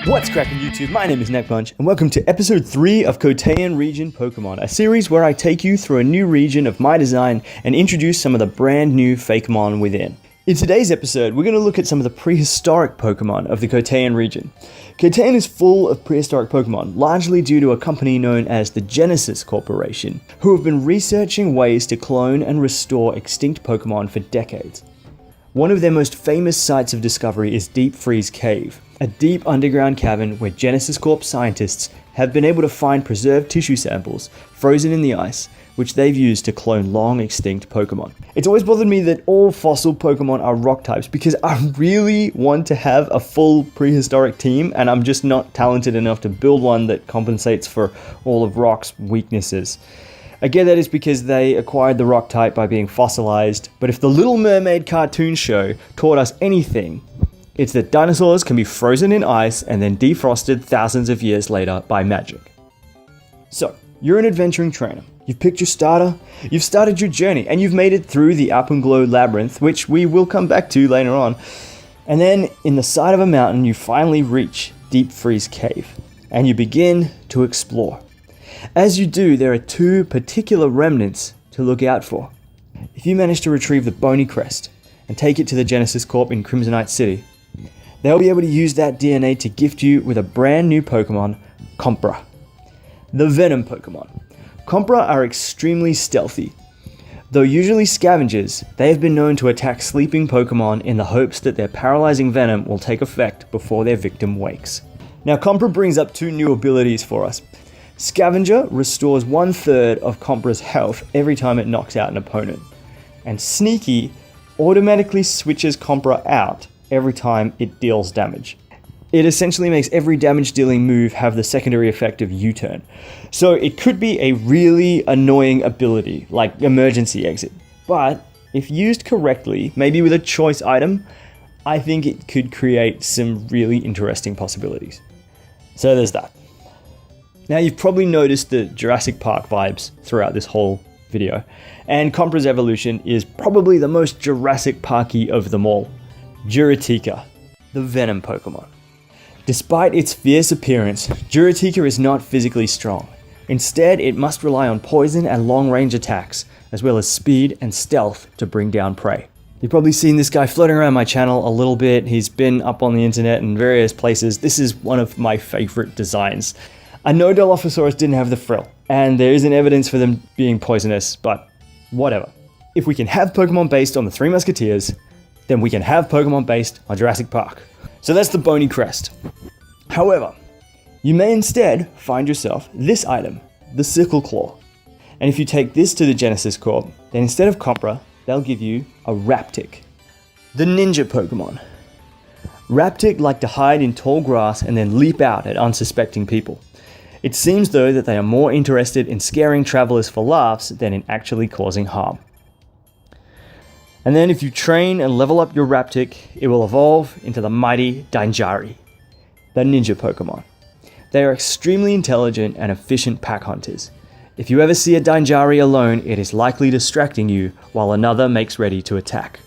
What's cracking YouTube? My name is NeckPunch, and welcome to episode 3 of Coteinn region Pokemon, a series where I take you through a new region of my design and introduce some of the brand new fakemon within. In today's episode, we're going to look at some of the prehistoric Pokemon of the Coteinn region. Coteinn is full of prehistoric Pokemon, largely due to a company known as the Genesis Corporation, who have been researching ways to clone and restore extinct Pokemon for decades. One of their most famous sites of discovery is Deep Freeze Cave, a deep underground cavern where Genesis Corp scientists have been able to find preserved tissue samples frozen in the ice, which they've used to clone long extinct Pokemon. It's always bothered me that all fossil Pokemon are rock types because I really want to have a full prehistoric team, and I'm just not talented enough to build one that compensates for all of rock's weaknesses. I get that it's because they acquired the rock type by being fossilized, but if the Little Mermaid cartoon show taught us anything, it's that dinosaurs can be frozen in ice and then defrosted thousands of years later by magic. So, you're an adventuring trainer. You've picked your starter, you've started your journey, and you've made it through the Alpenglow Labyrinth, which we will come back to later on. And then, in the side of a mountain, you finally reach Deep Freeze Cave, and you begin to explore. As you do, there are two particular remnants to look out for. If you manage to retrieve the Bony Crest and take it to the Genesis Corp in Crimsonite City, they'll be able to use that DNA to gift you with a brand new Pokemon, Compra, the Venom Pokemon. Compra are extremely stealthy. Though usually scavengers, they have been known to attack sleeping Pokemon in the hopes that their paralyzing venom will take effect before their victim wakes. Now, Compra brings up two new abilities for us. Scavenger restores 1/3 of Compra's health every time it knocks out an opponent, and Sneaky automatically switches Compra out every time it deals damage. It essentially makes every damage dealing move have the secondary effect of U-turn. So it could be a really annoying ability, like emergency exit. But if used correctly, maybe with a choice item, I think it could create some really interesting possibilities. So there's that. Now you've probably noticed the Jurassic Park vibes throughout this whole video, and Compra's evolution is probably the most Jurassic Parky of them all, Juratika, the Venom Pokemon. Despite its fierce appearance, Juratika is not physically strong. Instead, it must rely on poison and long-range attacks, as well as speed and stealth to bring down prey. You've probably seen this guy floating around my channel a little bit. He's been up on the internet in various places. This is one of my favorite designs. I know Dilophosaurus didn't have the frill, and there isn't evidence for them being poisonous, but whatever. If we can have Pokemon based on the Three Musketeers, then we can have Pokemon based on Jurassic Park. So that's the Bony Crest. However, you may instead find yourself this item, the Sickle Claw. And if you take this to the Genesis Corp, then instead of Compra, they'll give you a Raptic, the Ninja Pokemon. Raptic like to hide in tall grass and then leap out at unsuspecting people. It seems though that they are more interested in scaring travelers for laughs than in actually causing harm. And then if you train and level up your Raptic, it will evolve into the mighty Dainjari, the Ninja Pokemon. They are extremely intelligent and efficient pack hunters. If you ever see a Dainjari alone, it is likely distracting you while another makes ready to attack.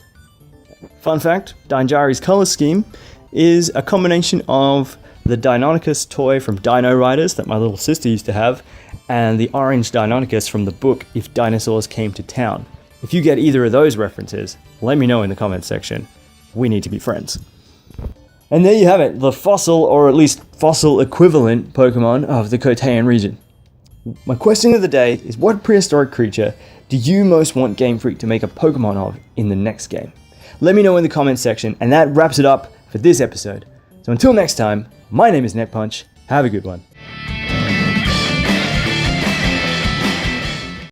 Fun fact, Dainjari's color scheme is a combination of the Deinonychus toy from Dino Riders that my little sister used to have, and the orange Deinonychus from the book If Dinosaurs Came to Town. If you get either of those references, let me know in the comments section. We need to be friends. And there you have it, the fossil, or at least fossil equivalent Pokemon of the Coteinn region. My question of the day is, what prehistoric creature do you most want Game Freak to make a Pokemon of in the next game? Let me know in the comments section, and that wraps it up for this episode. So until next time, my name is NeckPunch. Have a good one.